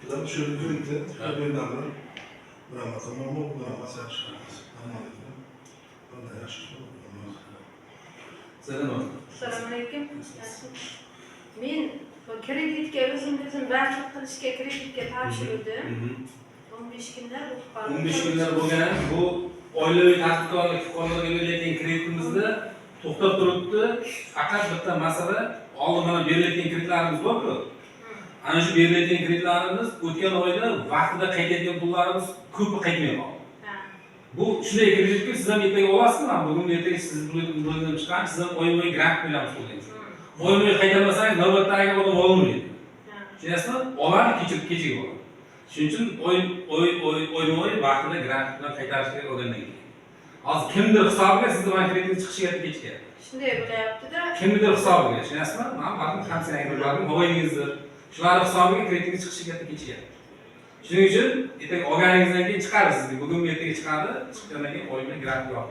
Tabii şöyle birlikte bir damla bırakma tamam mı? Bırakmasa yaşayamaz. Anladım. Vallahi yaşayamaz. Selamünaleyküm. Men kreditga o'zim barcha qilishga kreditga topshirdim. 15 kunlar o'tib qoldi. 15 kunlar bo'lgan bu oilaviy tadbirkorlik fuqarolarga beriladigan kreditimizni to'xtab turibdi. Faqat bitta masala oldin mana beriladigan kreditlarimiz bor-ku. Ana shu beriladigan kreditlarimiz o'tgan oyda vaqtida qaytayotgan pullarimiz ko'pi qaytmay qoldi. Bu shunday kreditga siz ham ertaga olasizmi? Bugun ertaga siz bundan chiqqan, siz ham oyma-oy grant to'laymiz qo'ygansiz. Oyma-oy qaytarmasangiz navbatdagi odam olmaydi. Tushunasizmi? Oladi, kechiga oladi. Shuning uchun oyma-oy vaqtida grant bilan qaytarish kerak o'rgandan keyin. Hozir kimdir hisobiga sizni mana kreditni chiqishiga kechgan. Shunday bo'layapti-da. Kimdir hisobiga, tushunasizmi? Men baribir hamsangizni bilardim, mobaylingizdir. Shularning hisobiga kreditni chiqishiga kechgan. Shuning uchun ertaga olganingizdan keyin chiqarasiz. Bugun ertaga chiqadi, chiqqandan keyin oyma grant yo'q.